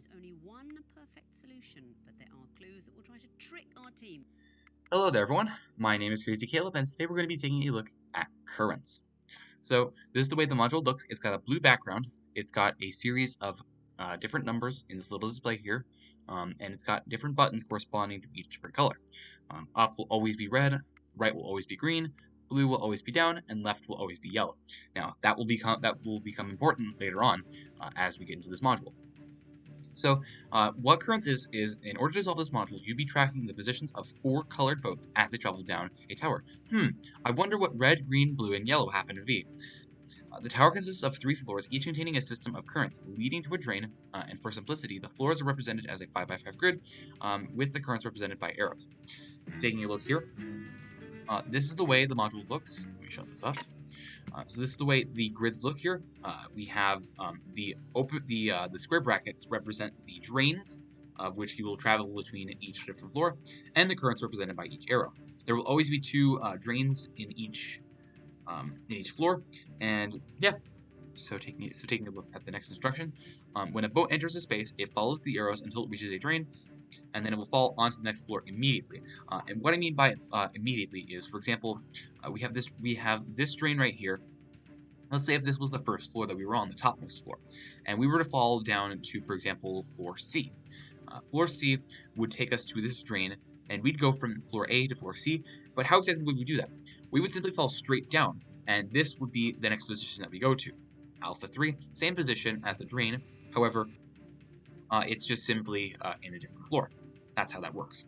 is only one perfect solution, but there are clues that will try to trick our team. Hello there, everyone. My name is Crazy Caleb, and today we're going to be taking a look at currents. So this is the way the module looks. It's got a blue background. It's got a series of different numbers in this little display here, and it's got different buttons corresponding to each different color. Up will always be red, right will always be green, blue will always be down, and left will always be yellow. Now that will become important later on as we get into this module. So what currents is in order to solve this module, you'd be tracking the positions of 4 colored boats as they travel down a tower. I wonder what red, green, blue, and yellow happen to be. The tower consists of 3 floors, each containing a system of currents leading to a drain, and for simplicity, the floors are represented as a 5x5 grid, with the currents represented by arrows. Taking a look here, this is the way the module looks. Let me show this up. So this is the way the grids look here. We have the square brackets represent the drains, of which you will travel between each different floor, and the currents represented by each arrow. There will always be 2 drains in each floor, and yeah. So taking a look at the next instruction, when a boat enters a space, it follows the arrows until it reaches a drain, and then it will fall onto the next floor immediately. And what I mean by immediately is, for example, we have this drain right here. Let's say if this was the first floor that we were on, the topmost floor, and we were to fall down to, for example, floor C. Floor C would take us to this drain, and we'd go from floor A to floor C, but how exactly would we do that? We would simply fall straight down, and this would be the next position that we go to. Alpha 3, same position as the drain, however, it's just simply in a different floor. That's how that works.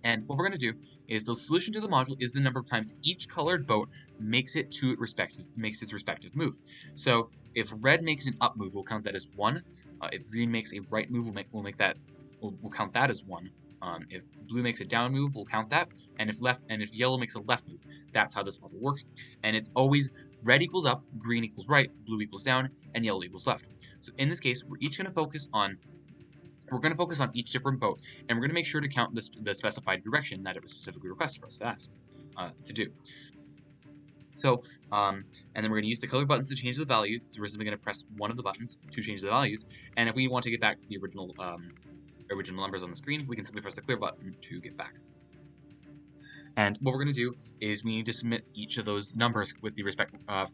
And what we're going to do is the solution to the module is the number of times each colored boat makes its respective move. So if red makes an up move, we'll count that as 1. If green makes a right move, we'll count that as 1. If blue makes a down move, we'll count that. And if yellow makes a left move, that's how this module works. And it's always red equals up, green equals right, blue equals down, and yellow equals left. So in this case, we're going to focus on each different boat, and we're going to make sure to count the specified direction that it was specifically requested for us to ask to do. So, and then we're going to use the color buttons to change the values. So we're simply going to press one of the buttons to change the values, and if we want to get back to the original numbers on the screen, we can simply press the clear button to get back. And what we're going to do is we need to submit each of those numbers with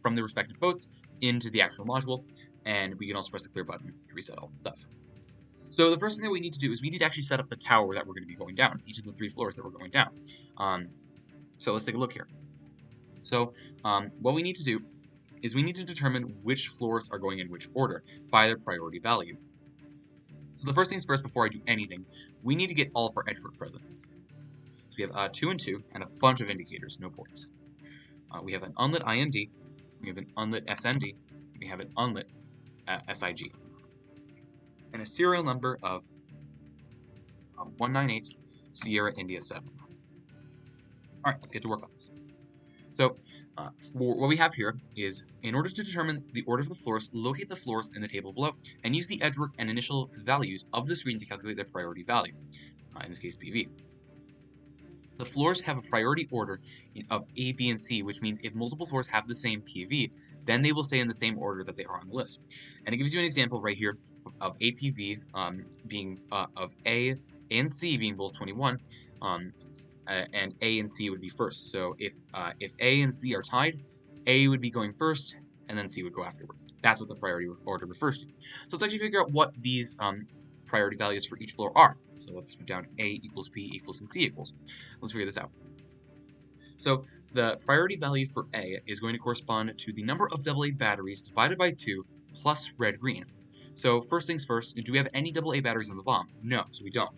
from the respective boats into the actual module, and we can also press the clear button to reset all the stuff. So the first thing that we need to do is we need to actually set up the tower that we're going to be going down, each of the 3 floors that we're going down. So let's take a look here. So what we need to do is we need to determine which floors are going in which order by their priority value. So the first things first, before I do anything, we need to get all of our edge work present. So we have 2 and 2 and a bunch of indicators, no ports. We have an unlit IND, we have an unlit SND, we have an unlit SIG. And a serial number of 198 Sierra India 7. Alright, let's get to work on this. So, for what we have here is, in order to determine the order of the floors, locate the floors in the table below, and use the edgework and initial values of the screen to calculate their priority value, in this case PV. The floors have a priority order of A, B, and C, which means if multiple floors have the same PV, then they will stay in the same order that they are on the list. And it gives you an example right here of APV being of A and C being both 21, and A and C would be first. So if A and C are tied, A would be going first, and then C would go afterwards. That's what the priority order refers to. So let's actually figure out what these priority values for each floor are. So let's put down A equals B equals and C equals. Let's figure this out. So the priority value for A is going to correspond to the number of AA batteries divided by 2 plus red green. So first things first, do we have any AA batteries on the bomb? No, so we don't.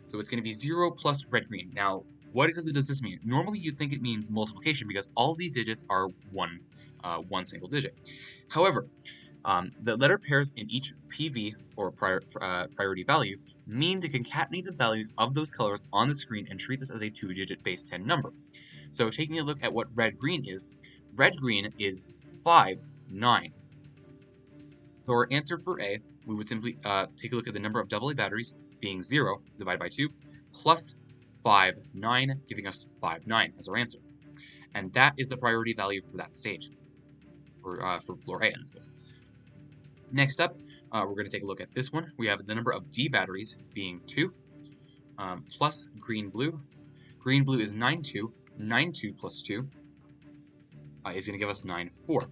So it's going to be 0 plus red green. Now, what exactly does this mean? Normally you'd think it means multiplication because all of these digits are one single digit. However, the letter pairs in each PV, or priority value, mean to concatenate the values of those colors on the screen and treat this as a 2-digit base 10 number. So taking a look at what red-green is 5, 9. So our answer for A, we would simply take a look at the number of AA batteries being 0 divided by 2 plus 5, 9, giving us 5, 9 as our answer. And that is the priority value for that stage, for floor A in this case. Next up, we're going to take a look at this one. We have the number of D batteries being 2, plus green blue. Green blue is 9, 2. 9, 2 plus 2 is going to give us 9, 4.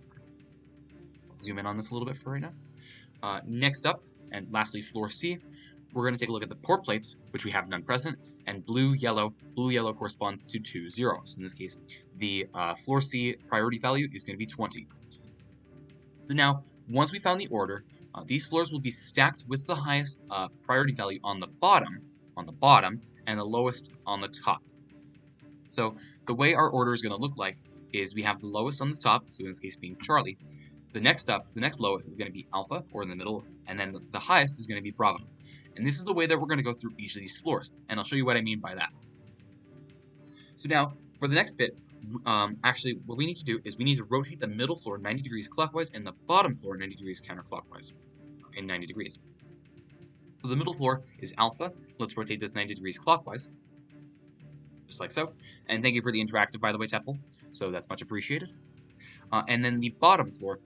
Zoom in on this a little bit for right now. Next up, and lastly, floor C, we're going to take a look at the port plates, which we have none present, and blue, yellow. Blue, yellow corresponds to 2 zeros. In this case, the floor C priority value is going to be 20. So now, once we found the order, these floors will be stacked with the highest priority value on the bottom, and the lowest on the top. So the way our order is going to look like is we have the lowest on the top, so in this case being Charlie. The next lowest is going to be Alpha, or in the middle, and then the highest is going to be Bravo. And this is the way that we're going to go through each of these floors, and I'll show you what I mean by that. So now, for the next bit, actually, what we need to do is we need to rotate the middle floor 90 degrees clockwise and the bottom floor 90 degrees counterclockwise in 90 degrees. So the middle floor is Alpha. Let's rotate this 90 degrees clockwise, just like so. And thank you for the interactive, by the way, Temple. So that's much appreciated. And then the bottom floor,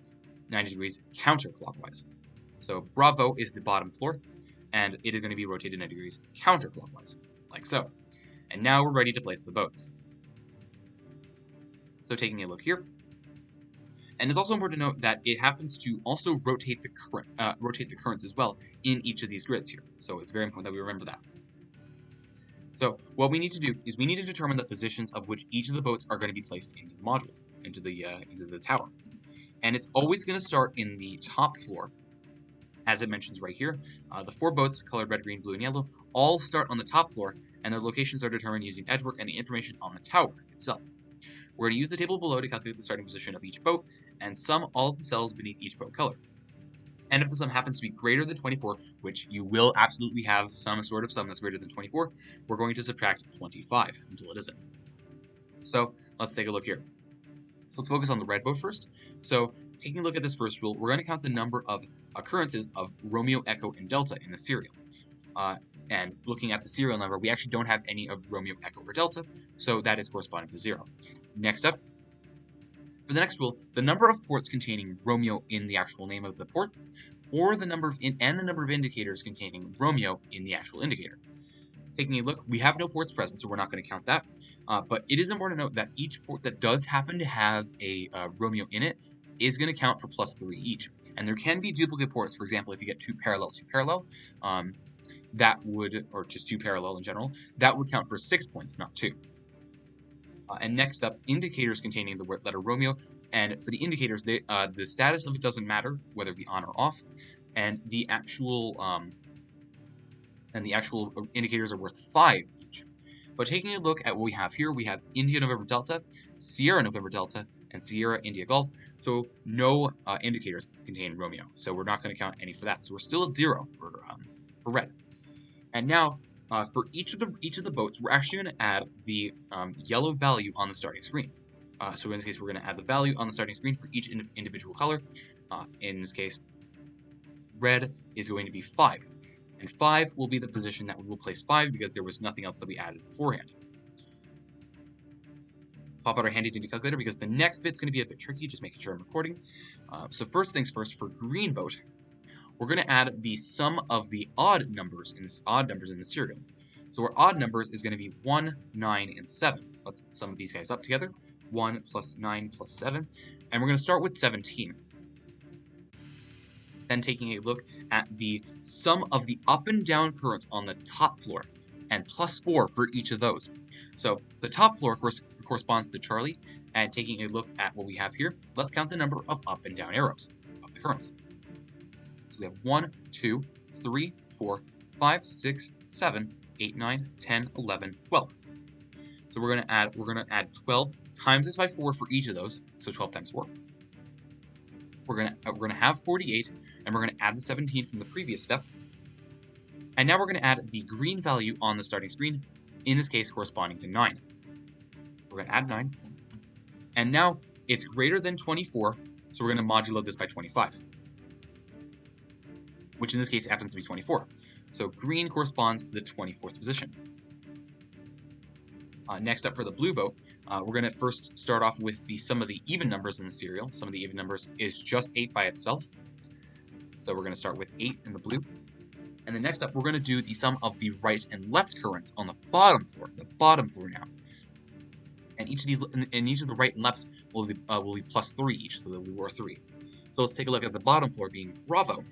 90 degrees counterclockwise. So Bravo is the bottom floor, and it is going to be rotated 90 degrees counterclockwise, like so. And now we're ready to place the boats. So taking a look here, and it's also important to note that it happens to also rotate the currents as well in each of these grids here. So it's very important that we remember that. So what we need to do is we need to determine the positions of which each of the boats are going to be placed into the module, into the tower. And it's always going to start in the top floor, as it mentions right here. The 4 boats, colored red, green, blue, and yellow, all start on the top floor, and their locations are determined using edge work and the information on the tower itself. We're going to use the table below to calculate the starting position of each boat, and sum all of the cells beneath each boat color. And if the sum happens to be greater than 24, which you will absolutely have some sort of sum that's greater than 24, we're going to subtract 25 until it isn't. So let's take a look here. Let's focus on the red boat first. So taking a look at this first rule, we're going to count the number of occurrences of Romeo, Echo, and Delta in the serial. And looking at the serial number, we actually don't have any of Romeo, Echo, or Delta, so that is corresponding to 0. Next up, for the next rule, the number of ports containing Romeo in the actual name of the port, or the number of indicators containing Romeo in the actual indicator. Taking a look, we have no ports present, so we're not going to count that. But it is important to note that each port that does happen to have a Romeo in it is going to count for +3 each. And there can be duplicate ports. For example, if you get 2 parallel, that would, or just 2 parallel in general, that would count for 6 points, not 2. And next up, indicators containing the letter Romeo. And for the indicators, the status of it doesn't matter, whether it be on or off. And the actual indicators are worth 5 each. But taking a look at what we have here, we have India November Delta, Sierra November Delta, and Sierra India Golf. So no indicators contain Romeo. So we're not going to count any for that. So we're still at 0 for red. And now, for each of the boats, we're actually going to add the yellow value on the starting screen. So in this case, we're going to add the value on the starting screen for each individual color. In this case, red is going to be 5. And 5 will be the position that we will place 5 because there was nothing else that we added beforehand. Let's pop out our handy dandy calculator because the next bit's going to be a bit tricky, just making sure I'm recording. So first things first, for green boat, we're going to add the sum of the odd numbers in the serial. So our odd numbers is going to be 1, 9, and 7. Let's sum these guys up together. 1 plus 9 plus 7. And we're going to start with 17. Then taking a look at the sum of the up and down currents on the top floor, and +4 for each of those. So the top floor, of course, corresponds to Charlie, and taking a look at what we have here, let's count the number of up and down arrows of the currents. So we have 1, 2, 3, 4, 5, 6, 7, 8, 9, 10, 11, 12. So we're going to add 12 times this by 4 for each of those, so 12 times 4. We're going to have 48, and we're going to add the 17 from the previous step. And now we're going to add the green value on the starting screen, in this case corresponding to 9. We're going to add 9. And now it's greater than 24, so we're going to modulo this by 25, which in this case happens to be 24. So green corresponds to the 24th position. Next up for the blue boat, we're going to first start off with the sum of the even numbers in the serial. Sum of the even numbers is just 8 by itself. So we're going to start with 8 in the blue. And then next up, we're going to do the sum of the right and left currents on the bottom floor now. And each of the right and lefts will be +3 each, so that we were 3. So let's take a look at the bottom floor being Bravo.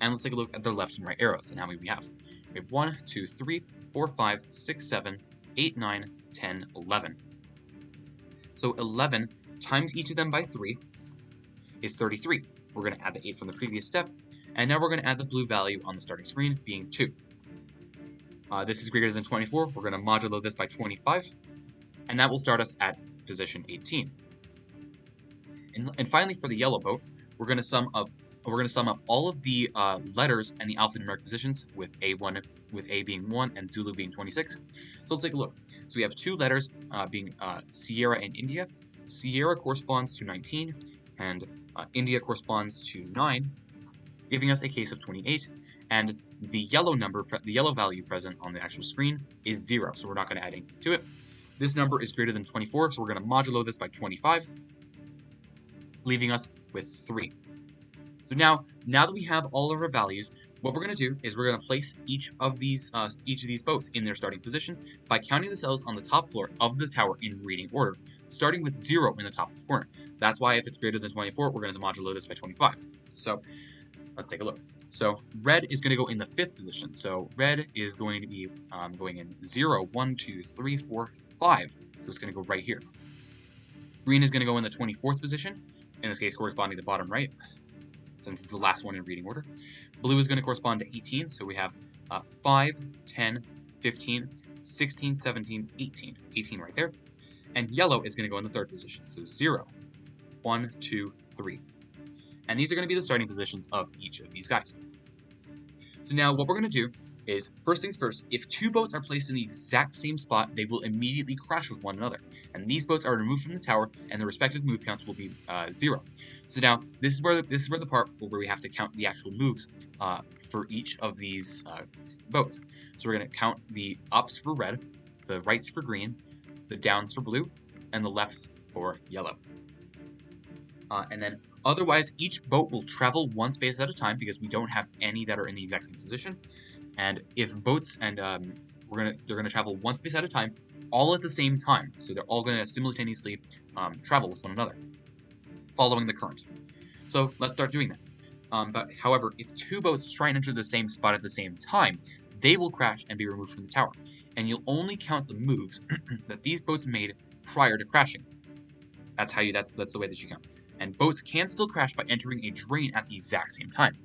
And let's take a look at the left and right arrows and how many we have. We have 1, 2, 3, 4, 5, 6, 7, 8, 9, 10, 11. So 11 times each of them by 3 is 33. We're going to add the 8 from the previous step. And now we're going to add the blue value on the starting screen, being 2. This is greater than 24. We're going to modulo this by 25. And that will start us at position 18. And finally, for the yellow boat, we're going to sum up all of the letters and the alphanumeric positions, with A being 1 and Zulu being 26. So let's take a look. So we have 2 letters being Sierra and India. Sierra corresponds to 19, and India corresponds to 9, giving us a case of 28. And the yellow value present on the actual screen is 0, so we're not going to add anything to it. This number is greater than 24, so we're going to modulo this by 25, leaving us with 3. So now that we have all of our values, what we're going to do is we're going to place each of these boats in their starting positions by counting the cells on the top floor of the tower in reading order, starting with 0 in the top left corner. That's why if it's greater than 24, we're going to modulo this by 25. So let's take a look. So red is going to go in the 5th position. So red is going to be going in 0, 1, 2, 3, 4, 5. So it's going to go right here. Green is going to go in the 24th position, in this case corresponding to bottom right, since it's the last one in reading order. Blue is going to correspond to 18, so we have 5, 10, 15, 16, 17, 18. 18 right there. And yellow is going to go in the 3rd position, so 0, 1, 2, 3. And these are going to be the starting positions of each of these guys. So now what we're going to do is, first things first, if 2 boats are placed in the exact same spot, they will immediately crash with one another. And these boats are removed from the tower, and the respective move counts will be 0. So now, this is where the part where we have to count the actual moves for each of these boats. So we're going to count the ups for red, the rights for green, the downs for blue, and the lefts for yellow. And then otherwise, each boat will travel one space at a time because we don't have any that are in the exact same position. And if boats and they're gonna travel one space at a time, all at the same time. So they're all gonna simultaneously travel with one another, following the current. So let's start doing that. But however, if 2 boats try and enter the same spot at the same time, they will crash and be removed from the tower. And you'll only count the moves that these boats made prior to crashing. That's the way that you count. And boats can still crash by entering a drain at the exact same time.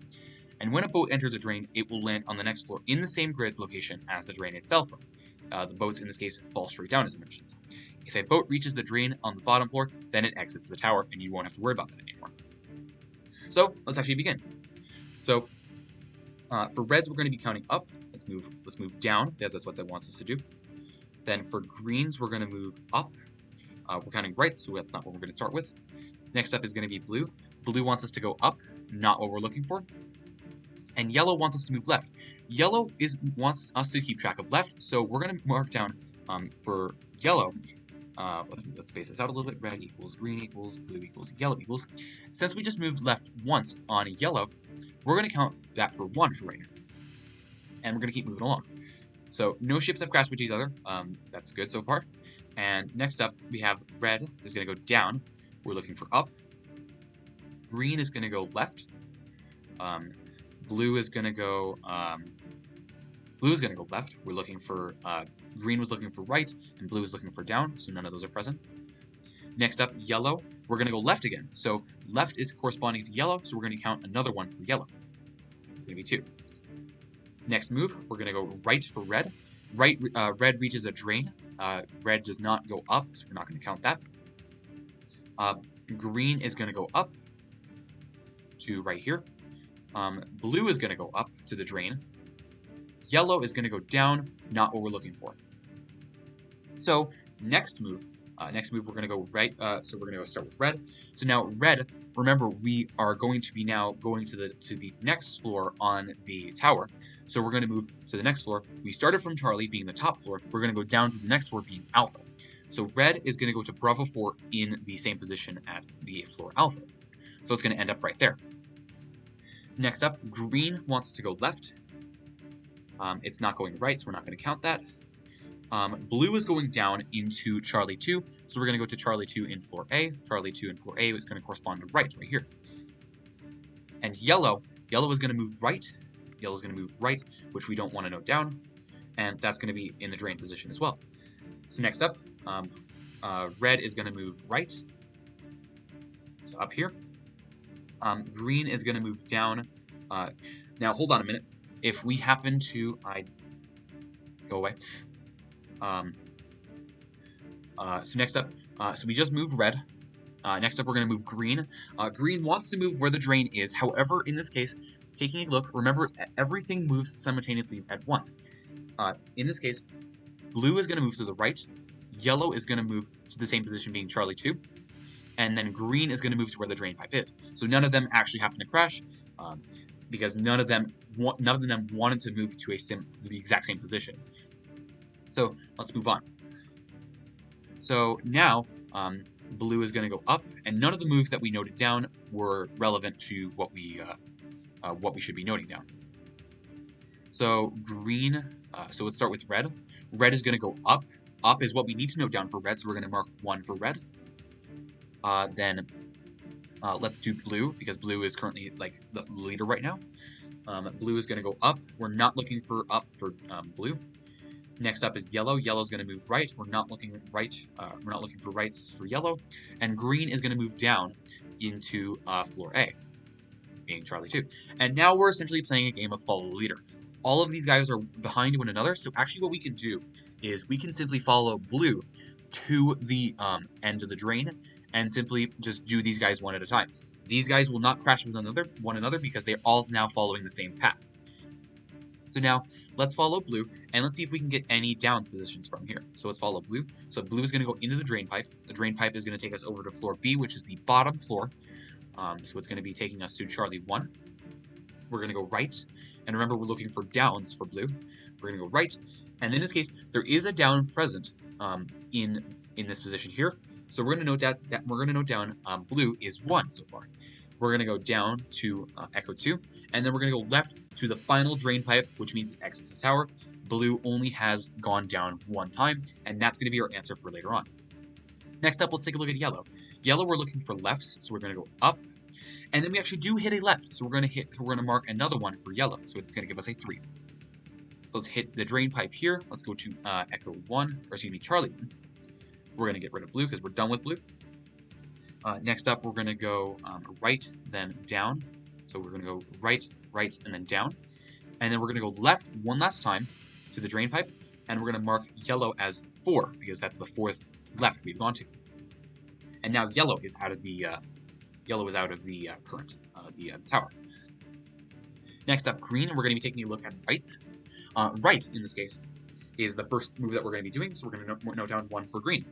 And when a boat enters a drain, it will land on the next floor in the same grid location as the drain it fell from. The boats, in this case, fall straight down, as I mentioned. If a boat reaches the drain on the bottom floor, then it exits the tower, and you won't have to worry about that anymore. So, let's actually begin. So, for reds, we're going to be counting up. Let's move down, because that's what that wants us to do. Then for greens, we're going to move up. We're counting rights, so that's not what we're going to start with. Next up is going to be blue. Blue wants us to go up, not what we're looking for. And yellow wants us to move left. Yellow wants us to keep track of left, so we're going to mark down for yellow. Let's space this out a little bit. Red equals green equals blue equals yellow equals. Since we just moved left once on yellow, we're going to count that for 1 for right now. And we're going to keep moving along. So no ships have crashed with each other. That's good so far. And next up, we have red is going to go down. We're looking for up. Green is going to go left. Blue is going to go left. We're looking for green was looking for right, and blue is looking for down, so none of those are present. Next up, yellow. We're going to go left again. So left is corresponding to yellow, so we're going to count another one for yellow. It's going to be 2. Next move, we're going to go right for red. Red reaches a drain. Red does not go up, so we're not going to count that. Green is going to go up to right here. Blue is going to go up to the drain. Yellow is going to go down, not what we're looking for. So next move we're going to go right. So we're going to go start with red. So now red, remember we are going to be now going to the next floor on the tower. So we're going to move to the next floor. We started from Charlie being the top floor. We're going to go down to the next floor being Alpha. So red is going to go to Bravo 4 in the same position at the floor Alpha. So it's going to end up right there. Next up, green wants to go left. It's not going right, so we're not going to count that. Blue is going down into Charlie 2, so we're going to go to Charlie 2 in floor A. Charlie 2 in floor A is going to correspond to right here. And yellow is going to move right. Yellow is going to move right, which we don't want to note down, and that's going to be in the drain position as well. So next up, red is going to move right, so up here. Green is going to move down. Now, hold on a minute. If we happen to... go away. So next up, so we just moved red. Next up, we're going to move green. Green wants to move where the drain is. However, in this case, taking a look, remember, everything moves simultaneously at once. In this case, blue is going to move to the right. Yellow is going to move to the same position, being Charlie 2. And then green is going to move to where the drain pipe is. So none of them actually happen to crash, because none of them wanted to move to the exact same position. So let's move on. So now blue is going to go up, and none of the moves that we noted down were relevant to what we should be noting down. So green. So let's start with red. Red is going to go up. Up is what we need to note down for red, so we're going to mark 1 for red. Then let's do blue, because blue is currently like the leader right now. Blue is going to go up. We're not looking for up for blue. Next up is yellow. Yellow is going to move right. We're not looking right. We're not looking for rights for yellow. And green is going to move down into floor A, being Charlie 2. And now we're essentially playing a game of follow the leader. All of these guys are behind one another, so actually what we can do is we can simply follow blue to the end of the drain and simply just do these guys one at a time. These guys will not crash with one another because they're all now following the same path. So now let's follow blue, and let's see if we can get any downs positions from here. So let's follow blue. So blue is going to go into the drain pipe. The drain pipe is going to take us over to floor B, which is the bottom floor. So it's going to be taking us to Charlie 1. We're going to go right. And remember, we're looking for downs for blue. We're going to go right. And in this case, there is a down present in this position here. So we're going to note that we're going to note down blue is 1 so far. We're going to go down to echo 2, and then we're going to go left to the final drain pipe, which means it exits the tower. Blue only has gone down 1 time, and that's going to be our answer for later on. Next up, let's take a look at yellow. Yellow, we're looking for lefts, so we're going to go up, and then we actually do hit a left, so we're going to mark another one for yellow, so it's going to give us a 3. Let's hit the drain pipe here. Let's go to echo 1, or excuse me, Charlie 1. We're going to get rid of blue because we're done with blue. Next up, we're going to go right, then down. So we're going to go right, right, and then down. And then we're going to go left one last time to the drain pipe, and we're going to mark yellow as 4 because that's the 4th left we've gone to. And now yellow is out of the current, the tower. Next up, green, and we're going to be taking a look at rights. Right, in this case, is the first move that we're going to be doing, so we're going to note down 1 for green.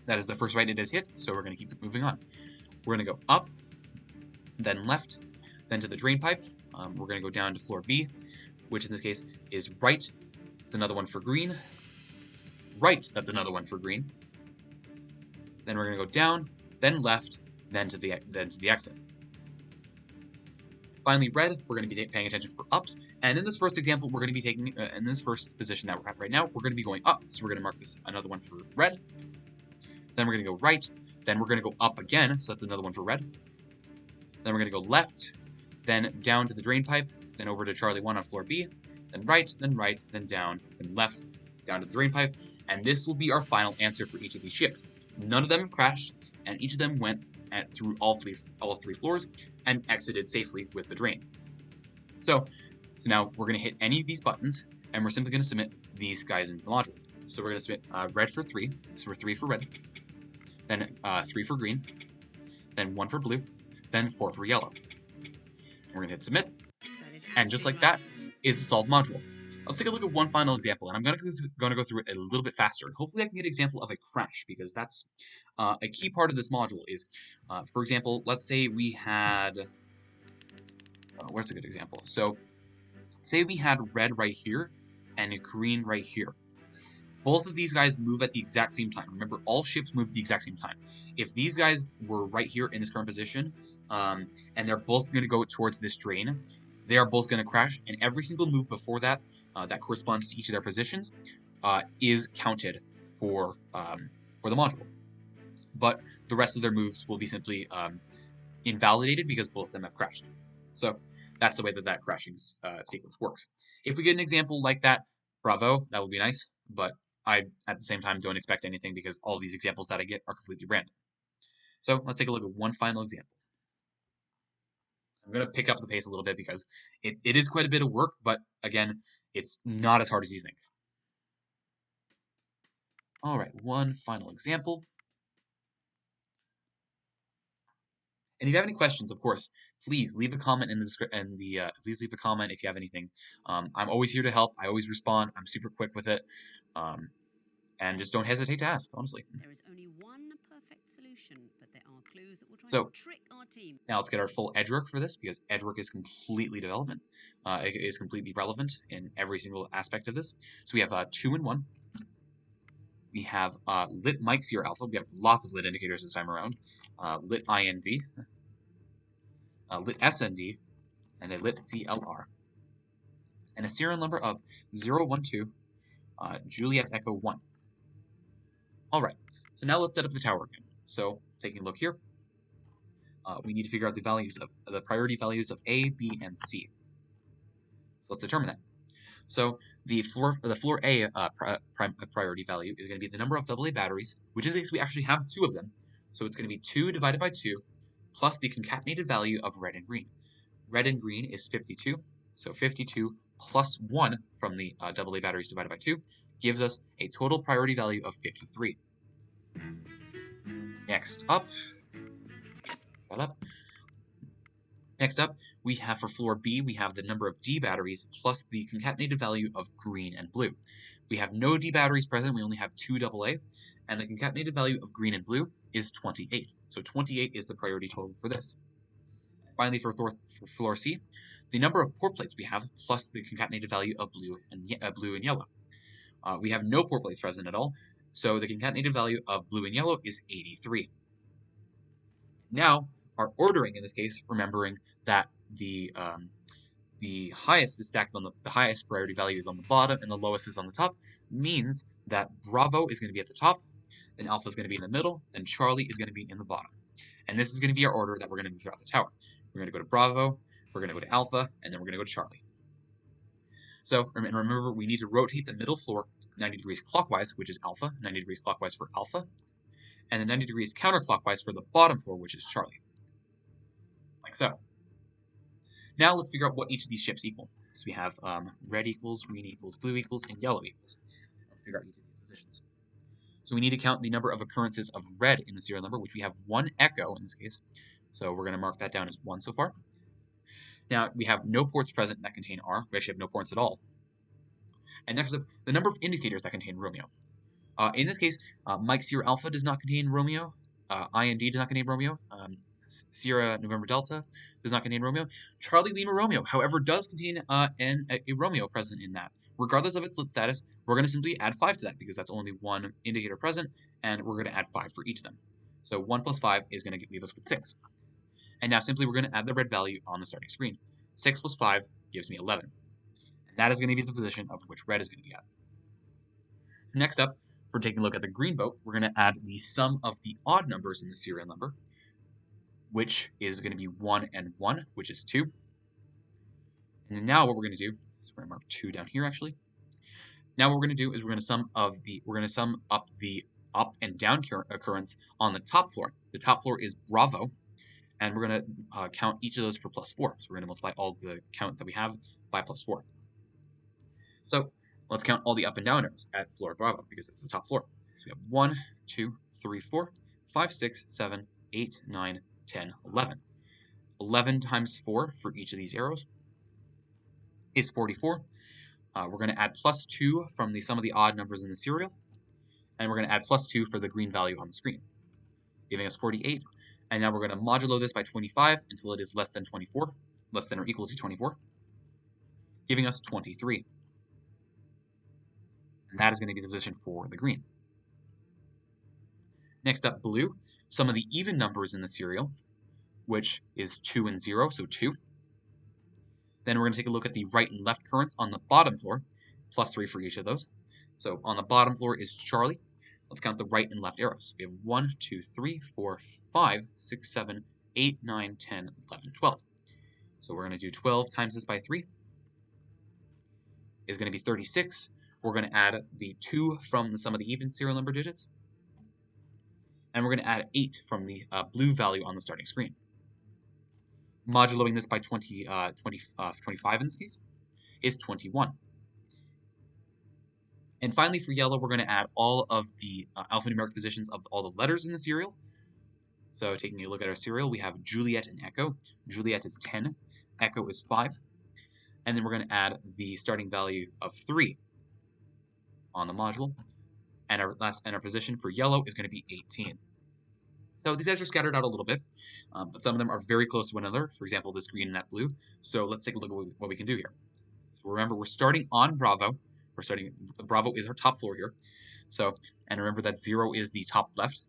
That is the first right it has hit, so we're going to keep moving on. We're going to go up, then left, then to the drain pipe. We're going to go down to floor B, which in this case is right. That's another 1 for green. Right, that's another 1 for green. Then we're going to go down, then left, then to the exit. Finally, red, we're going to be paying attention for ups. And in this first example, we're going to be taking, in this first position that we're at right now, we're going to be going up. So we're going to mark this another 1 for red. Then we're going to go right. Then we're going to go up again. So that's another 1 for red. Then we're going to go left. Then down to the drain pipe. Then over to Charlie 1 on floor B. Then right, then down, then left, down to the drain pipe. And this will be our final answer for each of these ships. None of them have crashed, and each of them went through all three floors and exited safely with the drain. So now we're going to hit any of these buttons, and we're simply going to submit these guys into the module. So we're going to submit red for 3, so we're 3 for red, then 3 for green, then 1 for blue, then 4 for yellow. We're going to hit submit, and just like that is the solved module. Let's take a look at one final example, and I'm going to go through it a little bit faster. Hopefully I can get an example of a crash, because that's a key part of this module is, for example, let's say we had, where's a good example? So say we had red right here and green right here. both of these guys move at the exact same time. Remember, all ships move at the exact same time. If these guys were right here in this current position, and they're both going to go towards this drain, they are both going to crash, and every single move before that, that corresponds to each of their positions, is counted for the module. But the rest of their moves will be simply invalidated because both of them have crashed. So that's the way that crashing sequence works. If we get an example like that, bravo, that would be nice, but I, at the same time, don't expect anything because all these examples that I get are completely random. So let's take a look at one final example. I'm going to pick up the pace a little bit because it is quite a bit of work, but again, it's not as hard as you think. All right, one final example. And if you have any questions, of course, please leave a comment in the description. Please leave a comment if you have anything. I'm always here to help. I always respond. I'm super quick with it, and just don't hesitate to ask. Honestly. There is only one perfect solution, but there are clues that will try So to trick our team. now let's get our full edge work for this because edge work is completely development. It is completely relevant in every single aspect of this. So we have 2 and 1. We have lit Mike Sierra Alpha. We have lots of lit indicators this time around. Lit IND, lit SND, and a lit CLR. And a serial number of 012, Juliet Echo 1. Alright, so now let's set up the tower again. So, taking a look here, we need to figure out the values of the priority values of A, B, and C. So let's determine that. So the floor A priority value is going to be the number of AA batteries, which in this case we actually have 2 of them. So it's going to be 2 divided by 2 plus the concatenated value of red and green. Red and green is 52, so 52 plus 1 from the AA batteries divided by 2 gives us a total priority value of 53. Next up, we have for floor B, we have the number of D batteries plus the concatenated value of green and blue. We have no D batteries present, we only have 2 AA, and the concatenated value of green and blue is 28. So 28 is the priority total for this. Finally, for floor C, the number of port plates we have plus the concatenated value of blue and yellow. We have no port plates present at all, so the concatenated value of blue and yellow is 83. Now, our ordering in this case, remembering that the highest is stacked on the highest priority value is on the bottom and the lowest is on the top, means that Bravo is going to be at the top, then Alpha is going to be in the middle, then Charlie is going to be in the bottom. And this is going to be our order that we're going to move throughout the tower. We're going to go to Bravo, we're going to go to Alpha, and then we're going to go to Charlie. So, and remember, we need to rotate the middle floor 90 degrees clockwise, which is Alpha, 90 degrees clockwise for Alpha, and then 90 degrees counterclockwise for the bottom floor, which is Charlie. Like so. Now let's figure out what each of these ships equal. So we have red equals, green equals, blue equals, and yellow equals. Let's figure out each of these positions. So we need to count the number of occurrences of red in the serial number, which we have 1 echo in this case. So we're going to mark that down as 1 so far. Now we have no ports present that contain R. We actually have no ports at all. And next up, the number of indicators that contain Romeo. In this case, Mike Sierra Alpha does not contain Romeo. IND does not contain Romeo. Sierra November Delta does not contain Romeo. Charlie Lima Romeo, however, does contain a Romeo present in that. Regardless of its lit status, we're going to simply add 5 to that because that's only 1 indicator present, and we're going to add 5 for each of them. So 1 plus 5 is going to leave us with 6. And now simply we're going to add the red value on the starting screen. 6 plus 5 gives me 11. And that is going to be the position of which red is going to be at. So next up, for taking a look at the green boat, we're going to add the sum of the odd numbers in the serial number, which is going to be 1 and 1, which is 2. And then now what we're going to do is we're going to mark 2 down here actually. Now what we're going to do is we're going to sum up the up and down occurrence on the top floor. The top floor is Bravo, and we're going to count each of those for plus 4. So we're going to multiply all the count that we have by plus 4. So let's count all the up and down arrows at floor Bravo because it's the top floor. So we have 1, 2, 3, 4, 5, 6, 7, 8, 9, 10, 11. 11 times 4 for each of these arrows is 44. We're going to add plus 2 from the sum of the odd numbers in the serial, and we're going to add plus 2 for the green value on the screen, giving us 48. And now we're going to modulo this by 25 until it is less than 24, less than or equal to 24, giving us 23. and that is going to be the position for the green. Next up, blue, some of the even numbers in the serial, which is 2 and 0, so 2. Then we're going to take a look at the right and left currents on the bottom floor, plus 3 for each of those. So on the bottom floor is Charlie. Let's count the right and left arrows. We have 1, 2, 3, 4, 5, 6, 7, 8, 9, 10, 11, 12. So we're going to do 12 times this by 3 is going to be 36. We're going to add the 2 from the sum of the even serial number digits. And we're going to add 8 from the blue value on the starting screen. Modulating this by 25 in this case is 21. And finally, for yellow, we're going to add all of the alphanumeric positions of all the letters in the serial. So taking a look at our serial, we have Juliet and Echo. Juliet is 10, Echo is 5. And then we're going to add the starting value of 3 on the module. And our position for yellow is going to be 18. So these guys are scattered out a little bit, but some of them are very close to one another. For example, this green and that blue. So let's take a look at what we can do here. So remember, we're starting on Bravo. Bravo is our top floor here. So, and remember that 0 is the top left.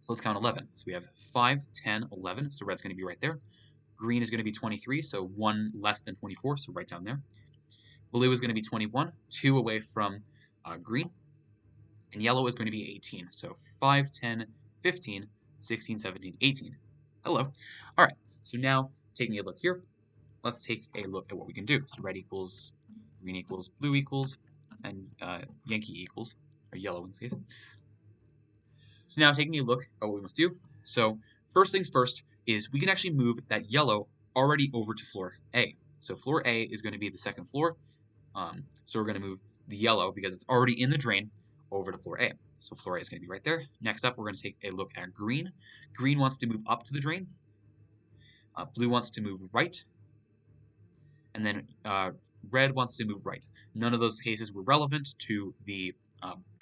So let's count 11. So we have 5, 10, 11. So red's going to be right there. Green is going to be 23, so 1 less than 24, so right down there. Blue is going to be 21, 2 away from green. And yellow is going to be 18, so 5, 10, 15, 16, 17, 18. Hello. All right, so now taking a look here, let's take a look at what we can do. So red equals, green equals, blue equals, and Yankee equals, or yellow in this case. So now taking a look at what we must do. So first things first is we can actually move that yellow already over to floor A. So floor A is going to be the second floor. So we're going to move the yellow, because it's already in the drain, over to floor A. So floor A is going to be right there. Next up, we're going to take a look at green. Green wants to move up to the drain. Blue wants to move right. And then red wants to move right. None of those cases were relevant to the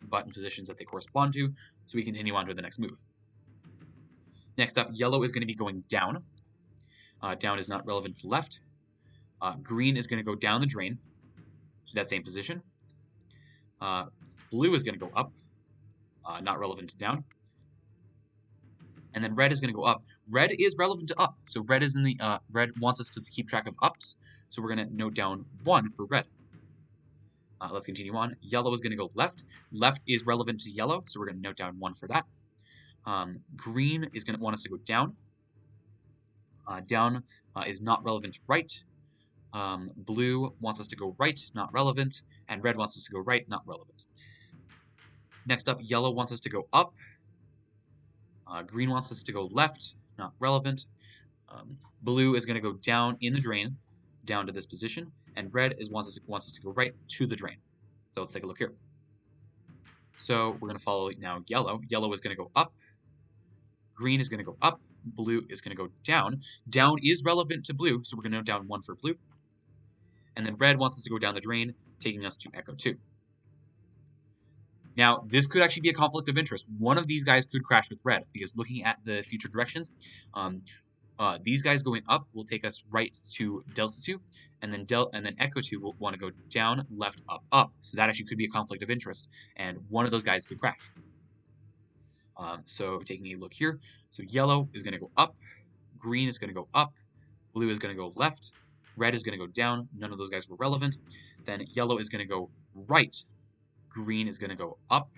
button positions that they correspond to, so we continue on to the next move. Next up, yellow is going to be going down. Down is not relevant to left. Green is going to go down the drain to that same position. Blue is going to go up, not relevant to down. And then red is going to go up. Red is relevant to up, so red is in the red wants us to keep track of ups, so we're going to note down 1 for red. Let's continue on. Yellow is going to go left. Left is relevant to yellow, so we're going to note down 1 for that. Green is going to want us to go down. Down is not relevant to right. Blue wants us to go right, not relevant. And red wants us to go right, not relevant. Next up, yellow wants us to go up. Green wants us to go left, not relevant. Blue is going to go down in the drain, down to this position. And red wants us to go right to the drain. So let's take a look here. So we're going to follow now yellow. Yellow is going to go up. Green is going to go up. Blue is going to go down. Down is relevant to blue, so we're going to note down 1 for blue. And then red wants us to go down the drain, taking us to Echo 2. Now, this could actually be a conflict of interest. One of these guys could crash with red, because looking at the future directions, these guys going up will take us right to Delta 2, and then Echo 2 will want to go down, left, up, up. So that actually could be a conflict of interest, and one of those guys could crash. So taking a look here, so yellow is going to go up, green is going to go up, blue is going to go left, red is going to go down. None of those guys were relevant. Then yellow is going to go right, green is going to go up,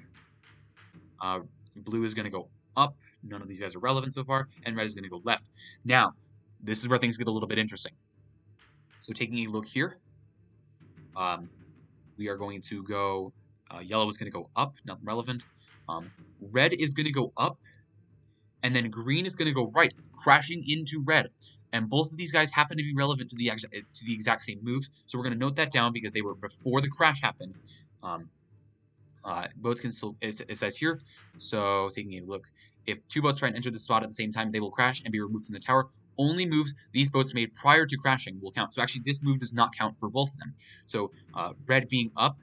blue is going to go up. None of these guys are relevant so far, and red is going to go left. Now, this is where things get a little bit interesting. So taking a look here, we are going to go, yellow is going to go up, not relevant. Red is going to go up, and then green is going to go right, crashing into red. And both of these guys happen to be relevant to the exact same moves, so we're going to note that down because they were before the crash happened. Boats can still, it says here, so taking a look, if 2 boats try and enter the spot at the same time, they will crash and be removed from the tower. Only moves these boats made prior to crashing will count. So actually, this move does not count for both of them. So red being up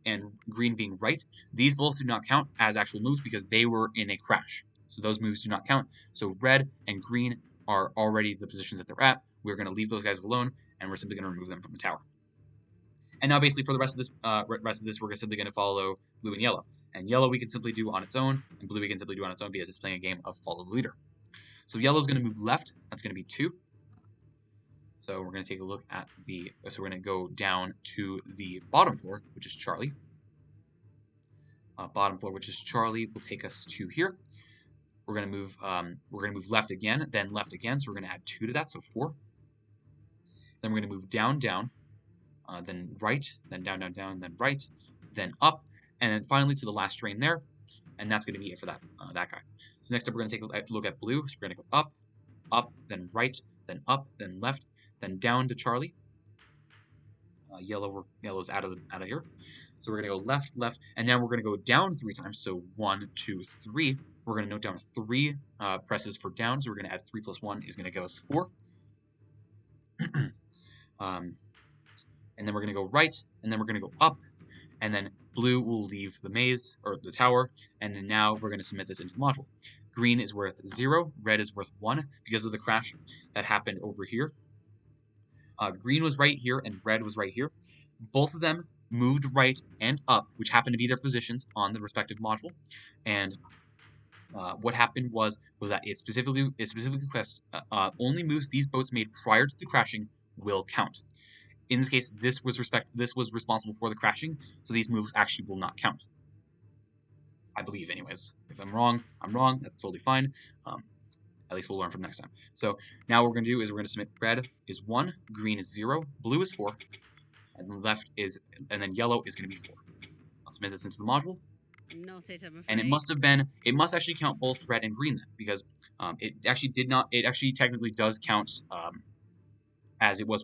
and green being right, these both do not count as actual moves because they were in a crash. So those moves do not count. So red and green are already the positions that they're at. We're going to leave those guys alone, and we're simply going to remove them from the tower. And now basically for the rest of this, we're simply going to follow blue and yellow. And yellow we can simply do on its own, and blue we can simply do on its own because it's playing a game of follow the leader. So yellow's going to move left. That's going to be 2. So we're going to take a look at so we're going to go down to the bottom floor, which is Charlie. Bottom floor, which is Charlie, will take us to here. We're going to move left again, then left again. So we're going to add 2 to that, so 4. Then we're going to move down, down, then right, then down, down, down, then right, then up, and then finally to the last train there. And that's going to be it for that guy. So next up, we're going to take a look at blue. So we're going to go up, up, then right, then up, then left, then down to Charlie. Yellow's out of here. So we're going to go left, left, and then we're going to go down 3 times. So 1, 2, 3. We're going to note down 3 presses for down. So we're going to add 3 plus 1 is going to give us 4. And then we're going to go right, and then we're going to go up, and then blue will leave the maze, or the tower, and then now we're going to submit this into the module. Green is worth 0, red is worth 1, because of the crash that happened over here. Green was right here, and red was right here. Both of them moved right and up, which happened to be their positions on the respective module, and what happened was that it specifically requests only moves these boats made prior to the crashing will count. In this case, this was responsible for the crashing, so these moves actually will not count. I believe, anyways. If I'm wrong, I'm wrong. That's totally fine. At least we'll learn from next time. So now what we're going to do is we're going to submit red is 1, green is 0, blue is 4, and then yellow is going to be 4. I'll submit this into the module. Not it, I'm afraid. And it must actually count both red and green then, because it actually technically does count as it was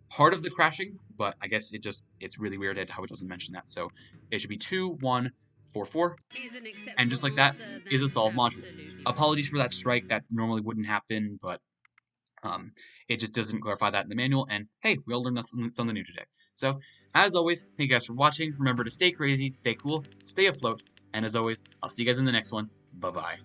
part of the crashing, but I guess it's really weird at how it doesn't mention that. So it should be 2, 1, 4, 4, and just like that is a solved module. Apologies for that strike, that normally wouldn't happen, but it just doesn't clarify that in the manual, and hey, we all learned something new today. So, as always, thank you guys for watching. Remember to stay crazy, stay cool, stay afloat, and as always, I'll see you guys in the next one. Bye-bye.